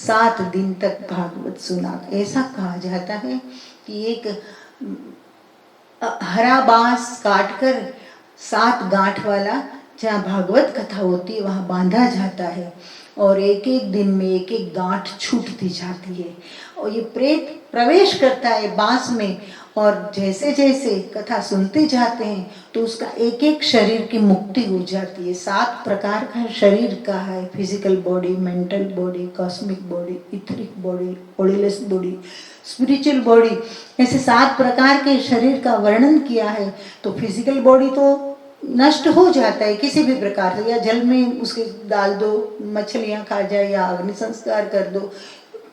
7 दिन तक भागवत सुना। ऐसा कहा जाता है कि एक हरा बांस काटकर 7 गांठ वाला जहाँ भागवत कथा होती है वहाँ बांधा जाता है और एक एक दिन में एक एक गांठ छूटती जाती है और ये प्रेत प्रवेश करता है बांस में और जैसे जैसे कथा सुनते जाते हैं तो उसका एक एक शरीर की मुक्ति हो जाती है। 7 प्रकार का शरीर का है, physical body, mental body, cosmic body, etheric body, bodiless body, spiritual body, ऐसे 7 प्रकार के शरीर का वर्णन किया है। तो फिजिकल बॉडी तो नष्ट हो जाता है किसी भी प्रकार से, या जल में उसके डाल दो, मछलियां खा जाए या अग्नि संस्कार कर दो,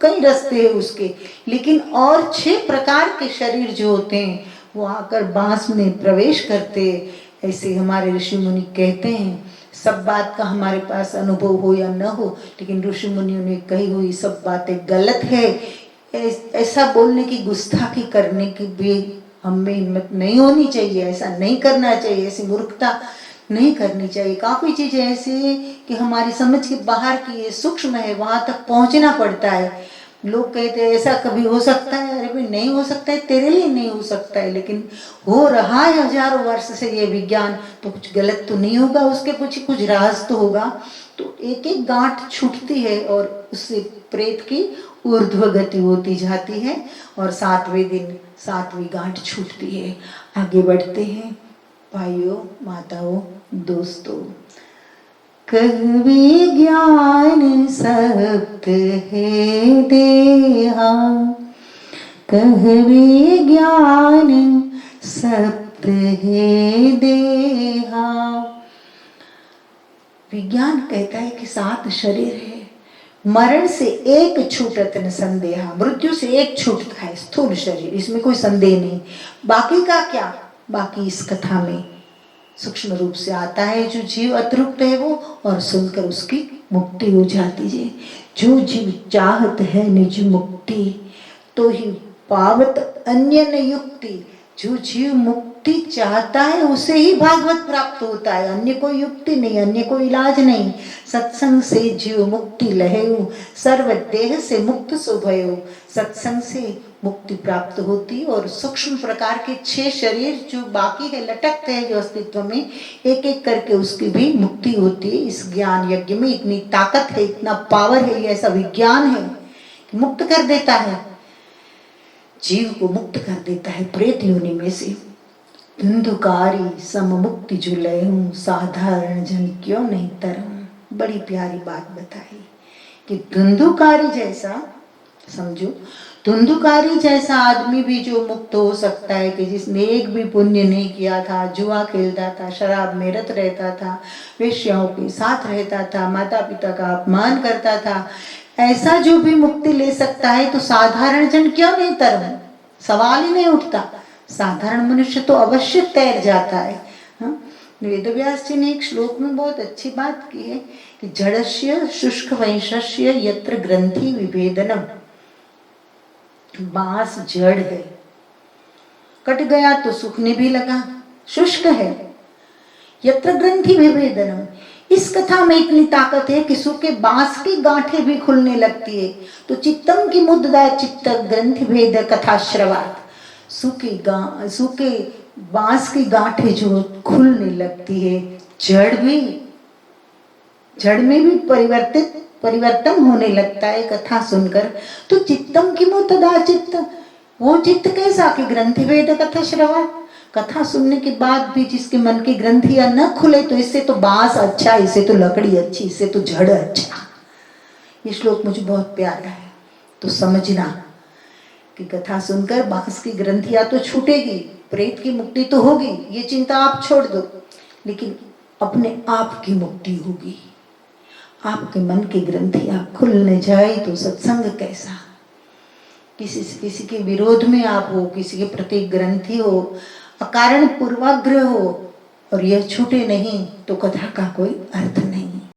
कई रास्ते हैं उसके। लेकिन और 6 प्रकार के शरीर जो होते हैं वो आकर बांस में प्रवेश करते, ऐसे हमारे ऋषि मुनि कहते हैं। सब बात का हमारे पास अनुभव हो या न हो, लेकिन ऋषि मुनियों ने कही हुई सब बातें गलत है, ऐसा बोलने की, गुस्ताखी करने की भी हमें हिम्मत नहीं होनी चाहिए। ऐसा नहीं करना चाहिए, ऐसी मूर्खता नहीं करनी चाहिए। काफी चीजें ऐसी है कि हमारी समझ के बाहर की है, सूक्ष्म है, वहां तक पहुंचना पड़ता है। लोग कहते हैं ऐसा कभी हो सकता है, अरे भाई नहीं हो सकता है, तेरे लिए नहीं हो सकता है, लेकिन हो रहा है हजारों वर्ष से ये विज्ञान, तो कुछ गलत तो नहीं होगा, उसके पीछे कुछ राज तो होगा। तो एक एक गांठ छूटती है और उससे प्रेत की ऊर्ध्व गति होती जाती है और 7वें दिन 7वीं गांठ छूटती है। आगे बढ़ते हैं भाइयों, माताओं, दोस्तों। कहवे ज्ञान सप्त है देहा, कहवे ज्ञान सप्त है देहा। विज्ञान कहता है कि 7 शरीर है, मरण से एक छूटत न संदेहा, मृत्यु से एक छूटता है स्थूल शरीर, इसमें कोई संदेह नहीं। बाकी का क्या, बाकी इस कथा में सूक्ष्म रूप से आता है। जो जीव अतृप्त है वो, और सुनकर उसकी मुक्ति हो जाती है। जो जीव चाहत है निज मुक्ति, तो ही पावत अन्य न युक्ति। जो जीव मुक्ति चाहता है उसे ही भागवत प्राप्त होता है, अन्य कोई युक्ति नहीं, अन्य कोई इलाज नहीं। सत्संग से जीव मुक्ति लहेऊ, सर्व देह से मुक्त सो भयऊ। सत्संग से मुक्ति प्राप्त होती और सूक्ष्म प्रकार के 6 शरीर जो बाकी है, लटकते हैं जो अस्तित्व में, एक एक करके उसकी भी मुक्ति होती है। इस ज्ञान यज्ञ में इतनी ताकत है, इतना पावर है, ऐसा विज्ञान है कि मुक्त कर देता है, जीव को मुक्त कर देता है प्रेत योनि में से। धुंधुकारी सम मुक्ति जो लहूं, साधारण जन क्यों नहीं तरहूं। बड़ी प्यारी बात बताई कि धुंधुकारी जैसा, समझो धुंधुकारी जैसा आदमी भी जो मुक्त हो सकता है, कि जिसने एक भी पुण्य नहीं किया था, जुआ खेलता था, शराब में रत रहता था, वेश्याओं के साथ रहता था, माता पिता का अपमान करता था, ऐसा जो भी मुक्ति ले सकता है, तो साधारण जन क्यों नहीं तरहूं, सवाल ही नहीं उठता। साधारण मनुष्य तो अवश्य तैर जाता है। वेदव्यास जी ने एक श्लोक में बहुत अच्छी बात की है कि जड़स्य शुष्क वैशस्य यत्र ग्रंथि विभेदनम। बांस जड़ है, कट गया तो सूखने भी लगा, शुष्क है। यत्र ग्रंथि विभेदनम, इस कथा में इतनी ताकत है कि सूखे बांस की गांठें भी खुलने लगती है। तो चित्तम की मुद्दा चित्त ग्रंथि भेद कथा श्रवात, सूखे बांस की गांठें जो खुलने लगती है, जड़ में भी परिवर्तन होने लगता है कथा सुनकर। तो चित्तम की मुद्दा चित्त, वो चित्त कैसा कि ग्रंथि भेद कथा श्रवात, कथा सुनने के बाद भी जिसके मन की ग्रंथियां न खुले, तो इससे तो बांस अच्छा, इससे तो लकड़ी अच्छी, इससे तो जड़ अच्छा। ये श्लोक मुझे बहुत प्यारा है। तो समझना कि कथा सुनकर बांस की ग्रंथियां तो छूटेगी, प्रेत की मुक्ति तो होगी, ये चिंता आप छोड़ दो, लेकिन अपने आप की मुक्ति होगी। आपके मन की ग्रंथियां खुलने जाए तो सत्संग कैसा, किसी के विरोध में आप हो, किसी के प्रति ग्रंथि हो, अकारण पूर्वाग्रह हो और यह छूटे नहीं, तो कथा का कोई अर्थ नहीं।